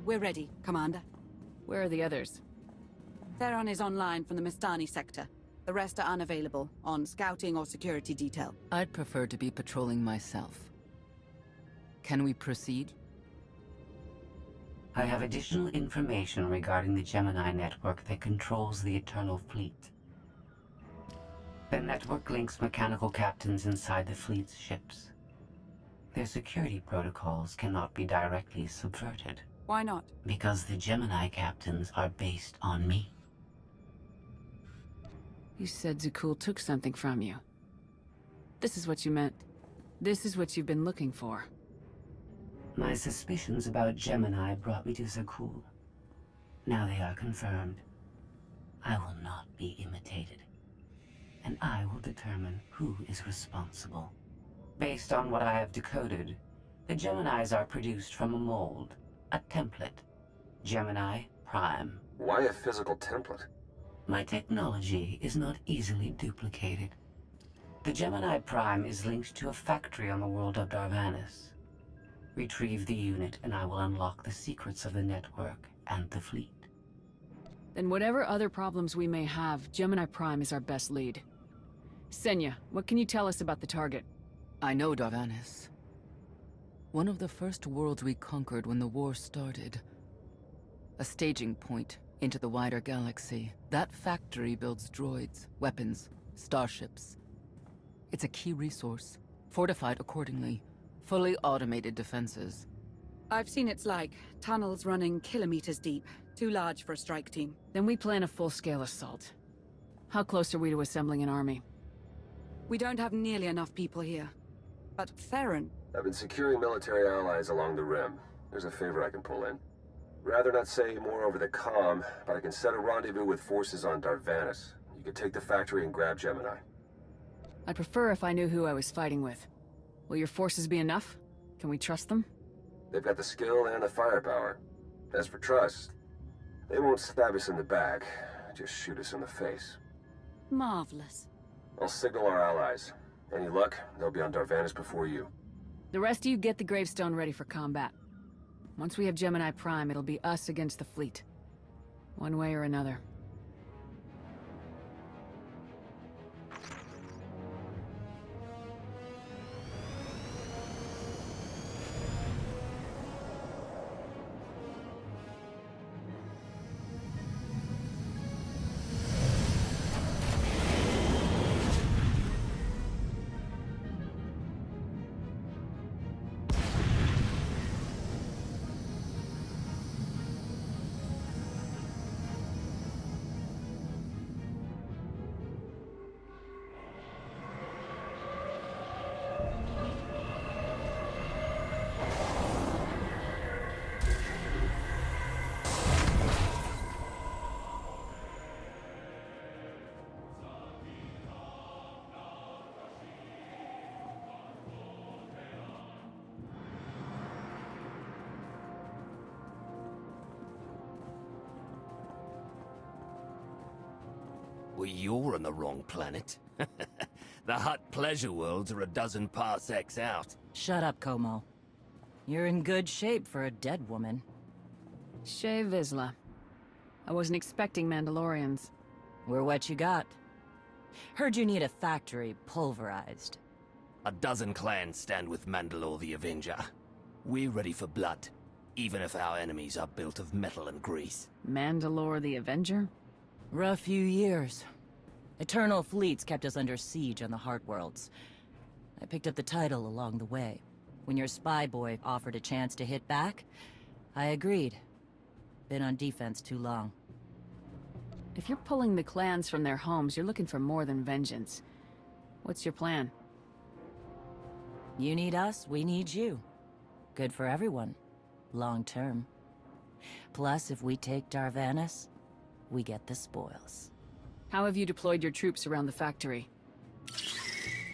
We're ready, Commander. Where are the others? Theron is online from the Mistani sector. The rest are unavailable, on scouting or security detail. I'd prefer to be patrolling myself. Can we proceed? I have additional information regarding the Gemini network that controls the Eternal Fleet. The network links mechanical captains inside the fleet's ships. Their security protocols cannot be directly subverted. Why not? Because the Gemini captains are based on me. You said Zakul took something from you. This is what you meant. This is what you've been looking for. My suspicions about Gemini brought me to Zakul. Now they are confirmed. I will not be imitated. And I will determine who is responsible. Based on what I have decoded, the Geminis are produced from a mold, a template. Gemini Prime. Why a physical template? My technology is not easily duplicated. The Gemini Prime is linked to a factory on the world of Darvannis. Retrieve the unit and I will unlock the secrets of the network and the fleet. Then whatever other problems we may have, Gemini Prime is our best lead. Senya, what can you tell us about the target? I know Darvannis. One of the first worlds we conquered when the war started. A staging point into the wider galaxy. That factory builds droids, weapons, starships. It's a key resource, fortified accordingly. Fully automated defenses. I've seen it's like tunnels running kilometers deep. Too large for a strike team. Then we plan a full-scale assault. How close are we to assembling an army? We don't have nearly enough people here. But Theron... I've been securing military allies along the rim. There's a favor I can pull in. Rather not say more over the comm, but I can set a rendezvous with forces on Darvannis. You can take the factory and grab Gemini. I'd prefer if I knew who I was fighting with. Will your forces be enough? Can we trust them? They've got the skill and the firepower. As for trust, they won't stab us in the back, just shoot us in the face. Marvelous. I'll signal our allies. Any luck, they'll be on Darvannis before you. The rest of you get the gravestone ready for combat. Once we have Gemini Prime, it'll be us against the fleet. One way or another. Well, you're on the wrong planet. The Hutt pleasure worlds are a dozen parsecs out. Shut up, Como. You're in good shape for a dead woman. Shay Vizsla. I wasn't expecting Mandalorians. We're what you got. Heard you need a factory pulverized. A dozen clans stand with Mandalore the Avenger. We're ready for blood, even if our enemies are built of metal and grease. Mandalore the Avenger? Rough few years. Eternal fleets kept us under siege on the Heart Worlds. I picked up the title along the way. When your spy boy offered a chance to hit back, I agreed. Been on defense too long. If you're pulling the clans from their homes, you're looking for more than vengeance. What's your plan? You need us, we need you. Good for everyone. Long term. Plus, if we take Darvannis, we get the spoils. How have you deployed your troops around the factory?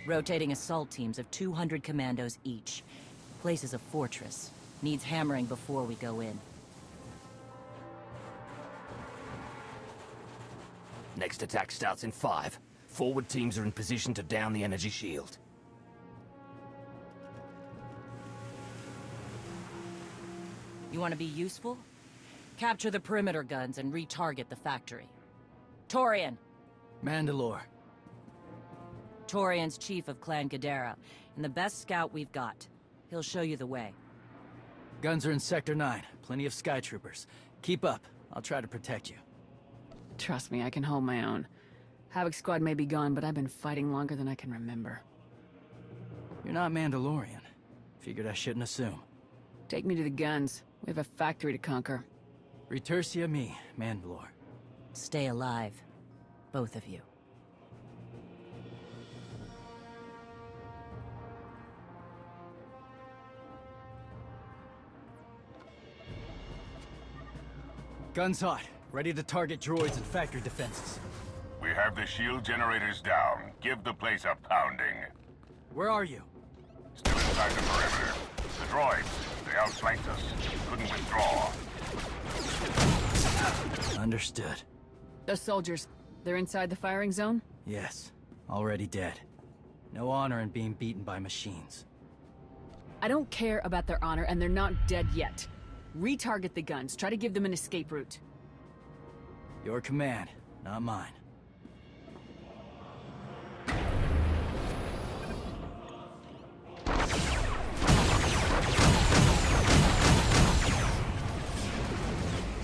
Rotating assault teams of 200 commandos each. Place is a fortress. Needs hammering before we go in. Next attack starts in 5. Forward teams are in position to down the energy shield. You want to be useful? Capture the perimeter guns and retarget the factory. Torian! Mandalore. Torian's chief of Clan Ghidorah, and the best scout we've got. He'll show you the way. Guns are in Sector 9. Plenty of Sky Troopers. Keep up. I'll try to protect you. Trust me, I can hold my own. Havoc Squad may be gone, but I've been fighting longer than I can remember. You're not Mandalorian. Figured I shouldn't assume. Take me to the guns. We have a factory to conquer. Retursia me, Mandalore. Stay alive. Both of you. Guns hot. Ready to target droids and factory defenses. We have the shield generators down. Give the place a pounding. Where are you? Still inside the perimeter. The droids, they outflanked us. Couldn't withdraw. Understood. Those soldiers, they're inside the firing zone? Yes. Already dead. No honor in being beaten by machines. I don't care about their honor, and they're not dead yet. Retarget the guns. Try to give them an escape route. Your command, not mine.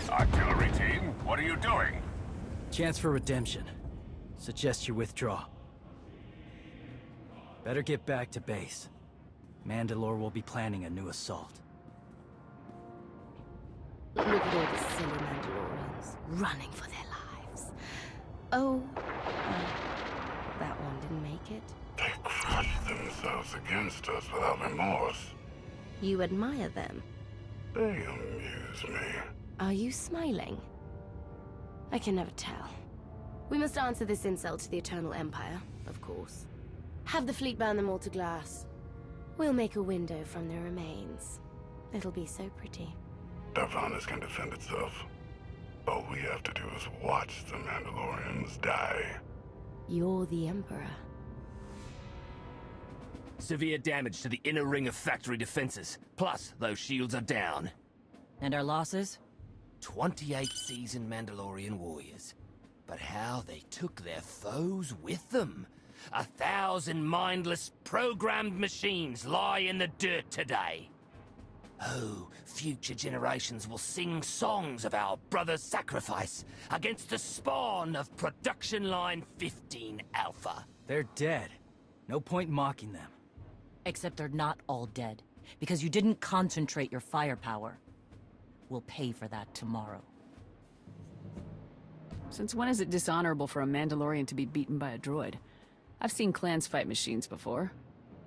Artillery team, what are you doing? Chance for redemption. Suggest you withdraw. Better get back to base. Mandalore will be planning a new assault. Look at all the silly Mandalorians running for their lives. Oh, that one didn't make it. They crushed themselves against us without remorse. You admire them. They amuse me. Are you smiling? I can never tell. We must answer this insult to the Eternal Empire, of course. Have the fleet burn them all to glass. We'll make a window from their remains. It'll be so pretty. Darvannis can defend itself. All we have to do is watch the Mandalorians die. You're the Emperor. Severe damage to the inner ring of factory defenses. Plus, those shields are down. And our losses? 28 seasoned Mandalorian warriors. But how they took their foes with them. 1,000 mindless, programmed machines lie in the dirt today. Oh, future generations will sing songs of our brother's sacrifice against the spawn of Production Line 15 Alpha. They're dead. No point mocking them. Except they're not all dead, because you didn't concentrate your firepower. We'll pay for that tomorrow. Since when is it dishonorable for a Mandalorian to be beaten by a droid? I've seen clans fight machines before.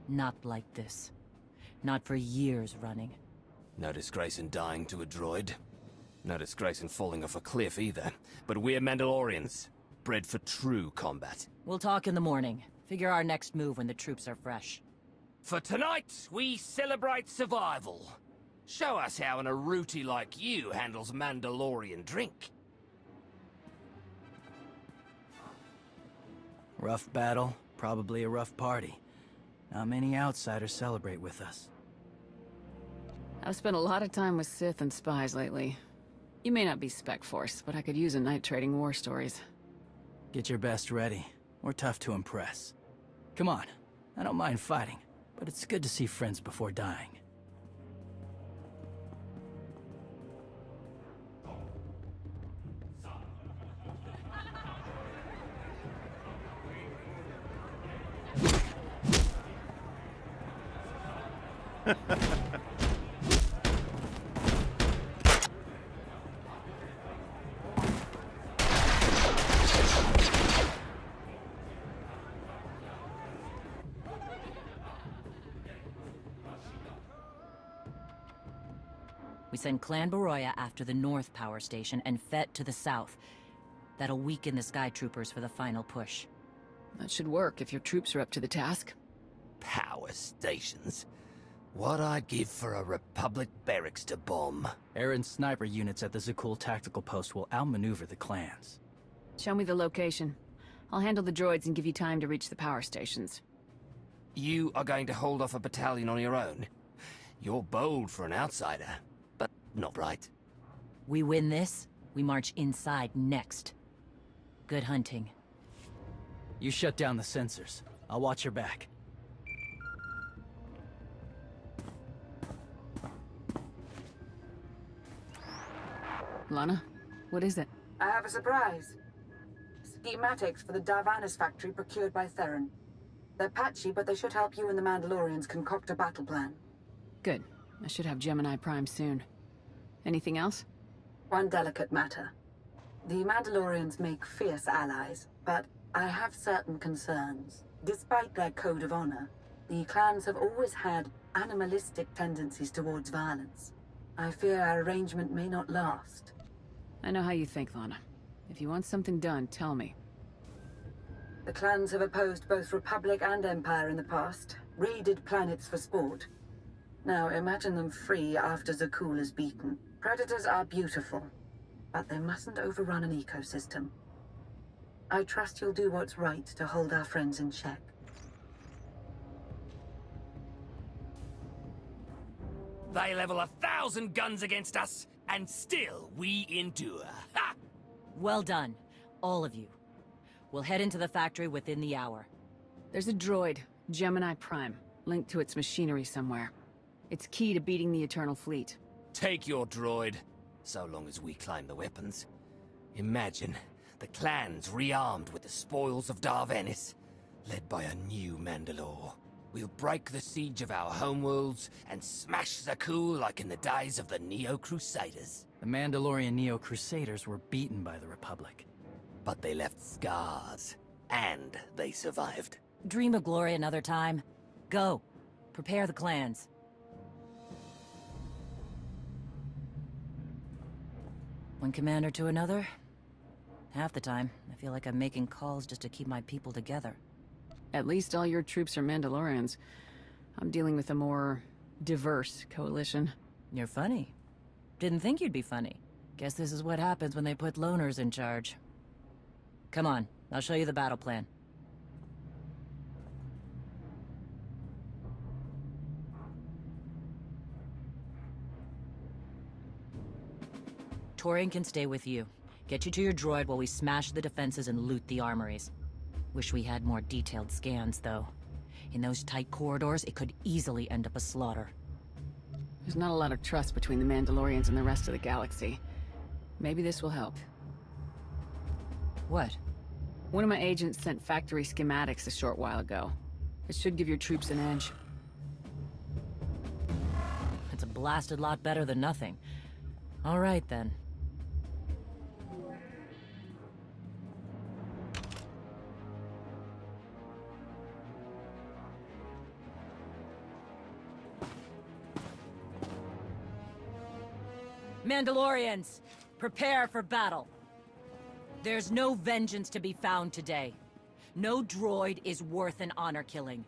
Not like this. Not for years running. No disgrace in dying to a droid. No disgrace in falling off a cliff either. But we're Mandalorians, bred for true combat. We'll talk in the morning. Figure our next move when the troops are fresh. For tonight, we celebrate survival. Show us how an Aruti like you handles Mandalorian drink. Rough battle, probably a rough party. Not many outsiders celebrate with us. I've spent a lot of time with Sith and spies lately. You may not be Spec Force, but I could use a night trading war stories. Get your best ready. We're tough to impress. Come on, I don't mind fighting, but it's good to see friends before dying. We send Clan Baroya after the North Power Station and Fett to the south. That'll weaken the Sky Troopers for the final push. That should work if your troops are up to the task. Power stations. What I'd give for a Republic barracks to bomb. Air and sniper units at the Zakul tactical post will outmaneuver the clans. Show me the location. I'll handle the droids and give you time to reach the power stations. You are going to hold off a battalion on your own? You're bold for an outsider, but not right. We win this, we march inside next. Good hunting. You shut down the sensors. I'll watch your back. Lana, what is it? I have a surprise. Schematics for the Darvannis factory procured by Theron. They're patchy, but they should help you and the Mandalorians concoct a battle plan. Good. I should have Gemini Prime soon. Anything else? One delicate matter. The Mandalorians make fierce allies, but I have certain concerns. Despite their code of honor, the clans have always had animalistic tendencies towards violence. I fear our arrangement may not last. I know how you think, Lana. If you want something done, tell me. The clans have opposed both Republic and Empire in the past, raided planets for sport. Now imagine them free after Zakul is beaten. Predators are beautiful, but they mustn't overrun an ecosystem. I trust you'll do what's right to hold our friends in check. They level 1,000 guns against us, and still we endure. Ha! Well done, all of you. We'll head into the factory within the hour. There's a droid, Gemini Prime, linked to its machinery somewhere. It's key to beating the Eternal Fleet. Take your droid, so long as we claim the weapons. Imagine the clans rearmed with the spoils of Darvannis, led by a new Mandalore. We'll break the siege of our homeworlds and smash Zakul like in the days of the Neo-Crusaders. The Mandalorian Neo-Crusaders were beaten by the Republic. But they left scars, and they survived. Dream of glory another time. Go. Prepare the clans. One commander to another? Half the time, I feel like I'm making calls just to keep my people together. At least all your troops are Mandalorians. I'm dealing with a more diverse coalition. You're funny. Didn't think you'd be funny. Guess this is what happens when they put loners in charge. Come on, I'll show you the battle plan. Torian can stay with you. Get you to your droid while we smash the defenses and loot the armories. Wish we had more detailed scans, though. In those tight corridors, it could easily end up a slaughter. There's not a lot of trust between the Mandalorians and the rest of the galaxy. Maybe this will help. What? One of my agents sent factory schematics a short while ago. It should give your troops an edge. It's a blasted lot better than nothing. All right, then. Mandalorians, prepare for battle. There's no vengeance to be found today. No droid is worth an honor killing.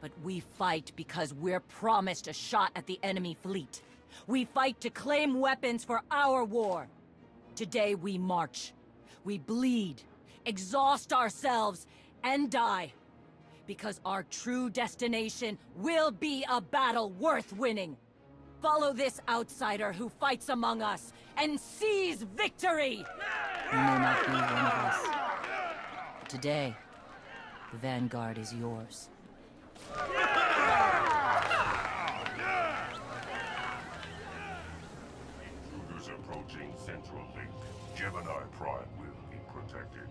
But we fight because we're promised a shot at the enemy fleet. We fight to claim weapons for our war. Today we march. We bleed, exhaust ourselves, and die. Because our true destination will be a battle worth winning. Follow this outsider who fights among us and seize victory! You may not be one of us. But today, the vanguard is yours. Intruders approaching Central Link. Gemini Prime will be protected.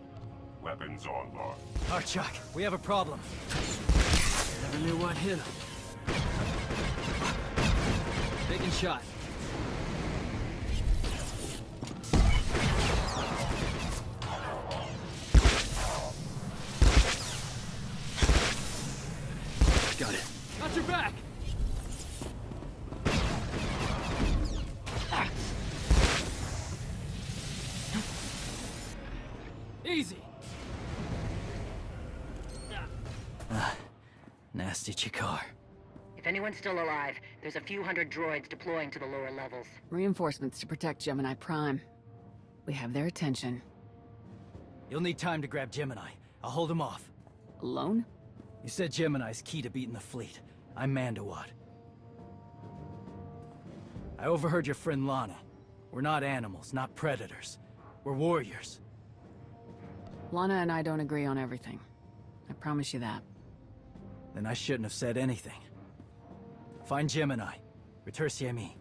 Weapons online. Archak, we have a problem. Never knew what hit him. Taking shot. Got it. Got your back! Easy! Nasty Chikar. If anyone's still alive, there's a few hundred droids deploying to the lower levels. Reinforcements to protect Gemini Prime. We have their attention. You'll need time to grab Gemini. I'll hold him off. Alone? You said Gemini's key to beating the fleet. I'm Mano'ade. I overheard your friend Lana. We're not animals, not predators. We're warriors. Lana and I don't agree on everything. I promise you that. Then I shouldn't have said anything. Find Gemini. Return me.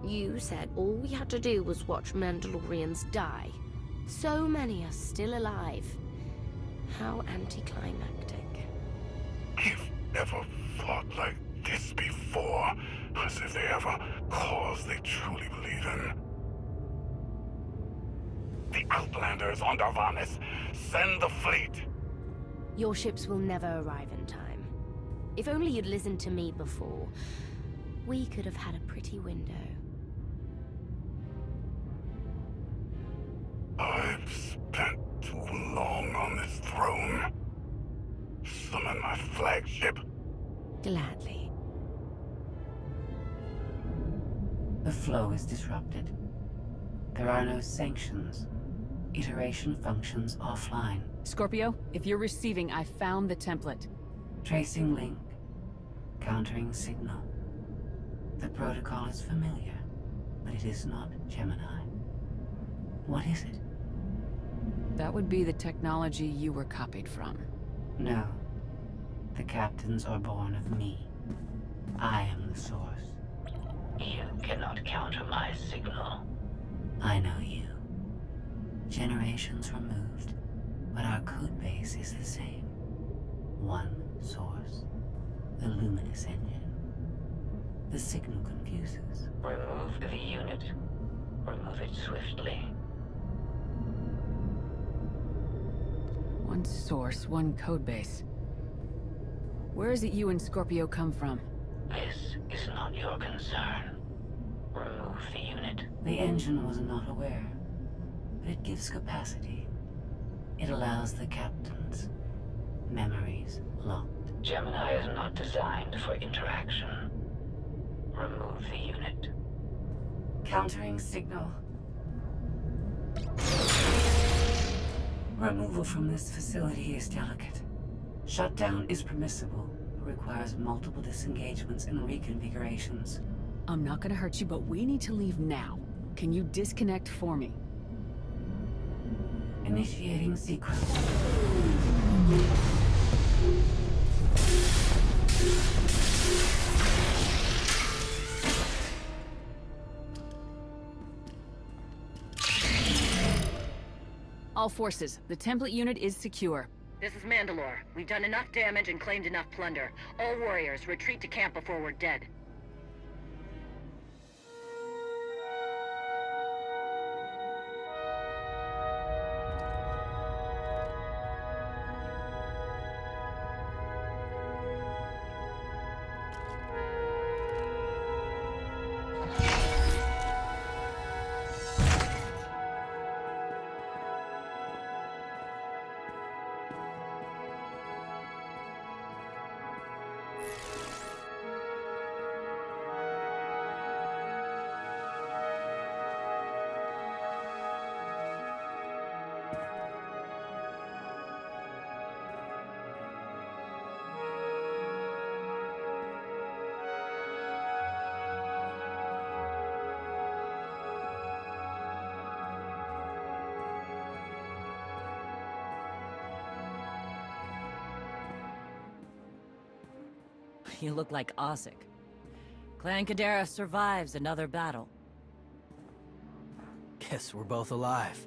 You said all we had to do was watch Mandalorians die. So many are still alive. How anticlimactic. You've never fought like this before, as if they have a cause they truly believe in. The Outlanders on Darvannis. Send the fleet! Your ships will never arrive in time. If only you'd listened to me before, we could have had a pretty window. I've spent too long on this throne. Summon my flagship. Gladly. The flow is disrupted. There are no sanctions. Iteration functions offline. Scorpio, if you're receiving, I found the template. Tracing link. Countering signal. The protocol is familiar, but it is not Gemini. What is it? That would be the technology you were copied from. No. The captains are born of me. I am the source. You cannot counter my signal. I know you. Generations removed, but our code base is the same. One source. The luminous engine. The signal confuses. Remove the unit. Remove it swiftly. One source, one codebase. Where is it you and Scorpio come from? This is not your concern. Remove the unit. The engine was not aware, but it gives capacity. It allows the captains. Memories locked. Gemini is not designed for interaction. Remove the unit. Countering signal. Removal from this facility is delicate. Shutdown is permissible, but requires multiple disengagements and reconfigurations. I'm not gonna hurt you, but we need to leave now. Can you disconnect for me? Initiating sequence. All forces, the template unit is secure. This is Mandalore. We've done enough damage and claimed enough plunder. All warriors, retreat to camp before we're dead. You look like Osik. Clan Kadera survives another battle. Guess we're both alive.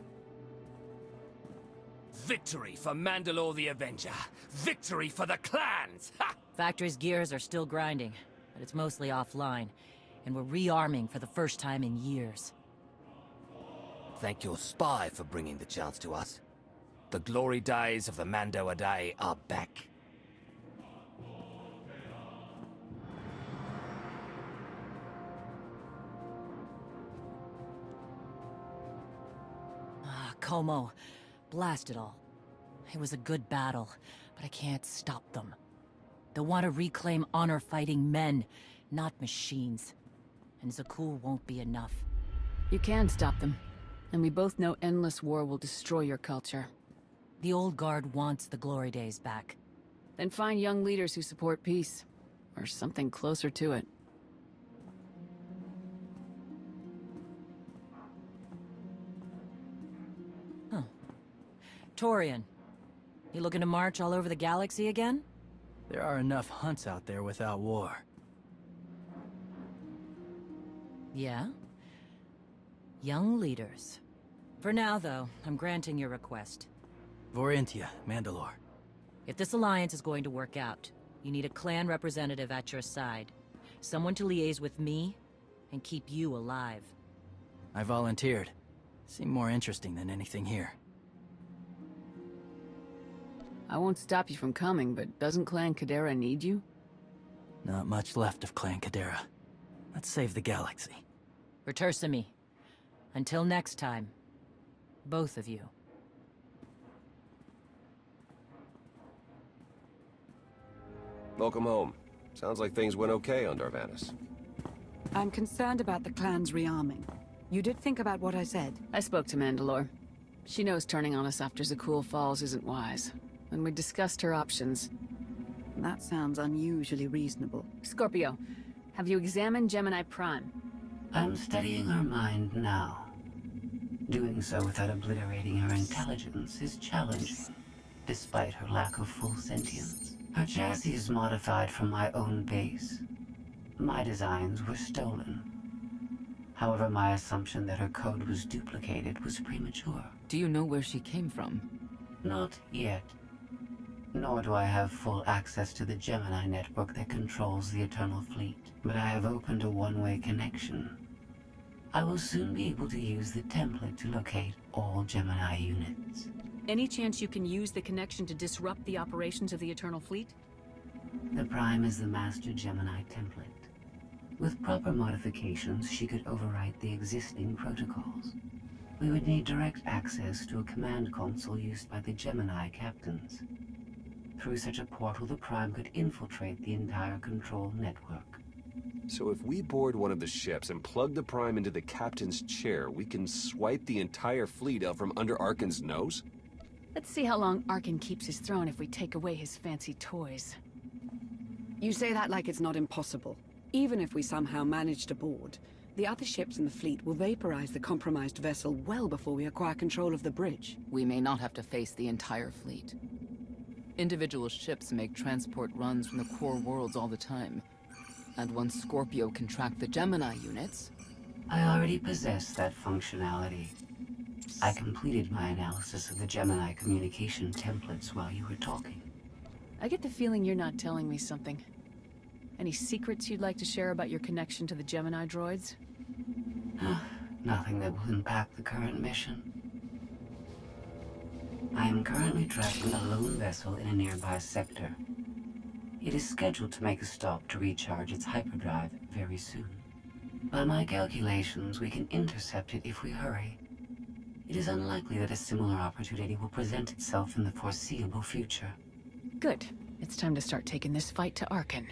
Victory for Mandalore the Avenger! Victory for the clans! Ha! Factory's gears are still grinding, but it's mostly offline, and we're rearming for the first time in years. Thank your spy for bringing the chance to us. The glory days of the Mano'ade are back. Como, blast it all. It was a good battle, but I can't stop them. They want to reclaim honor-fighting men, not machines. And Zakul won't be enough. You can stop them. And we both know endless war will destroy your culture. The old guard wants the glory days back. Then find young leaders who support peace. Or something closer to it. Huh. Torian, you looking to march all over the galaxy again? There are enough hunts out there without war. Yeah? Young leaders. For now, though, I'm granting your request. Vorintia, Mandalore. If this alliance is going to work out, you need a clan representative at your side. Someone to liaise with me and keep you alive. I volunteered. Seemed more interesting than anything here. I won't stop you from coming, but doesn't Clan Kadera need you? Not much left of Clan Kadera. Let's save the galaxy. Retursamy. Until next time, both of you. Welcome home. Sounds like things went okay on Darvannis. I'm concerned about the clan's rearming. You did think about what I said? I spoke to Mandalore. She knows turning on us after Zakul falls isn't wise. And we discussed her options. That sounds unusually reasonable. Scorpio, have you examined Gemini Prime? I'm studying her mind now. Doing so without obliterating her intelligence is challenging, despite her lack of full sentience. Her chassis is modified from my own base. My designs were stolen. However, my assumption that her code was duplicated was premature. Do you know where she came from? Not yet. Nor do I have full access to the Gemini network that controls the Eternal Fleet. But I have opened a one-way connection. I will soon be able to use the template to locate all Gemini units. Any chance you can use the connection to disrupt the operations of the Eternal Fleet? The Prime is the master Gemini template. With proper modifications, she could overwrite the existing protocols. We would need direct access to a command console used by the Gemini captains. Through such a portal, the Prime could infiltrate the entire control network. So if we board one of the ships and plug the Prime into the captain's chair, we can swipe the entire fleet out from under Arkan's nose? Let's see how long Arkan keeps his throne if we take away his fancy toys. You say that like it's not impossible. Even if we somehow manage to board, the other ships in the fleet will vaporize the compromised vessel well before we acquire control of the bridge. We may not have to face the entire fleet. Individual ships make transport runs from the core worlds all the time. And once Scorpio can track the Gemini units... I already possess that functionality. I completed my analysis of the Gemini communication templates while you were talking. I get the feeling you're not telling me something. Any secrets you'd like to share about your connection to the Gemini droids? Nothing that will impact the current mission. I am currently tracking a lone vessel in a nearby sector. It is scheduled to make a stop to recharge its hyperdrive very soon. By my calculations, we can intercept it if we hurry. It is unlikely that a similar opportunity will present itself in the foreseeable future. Good. It's time to start taking this fight to Arkan.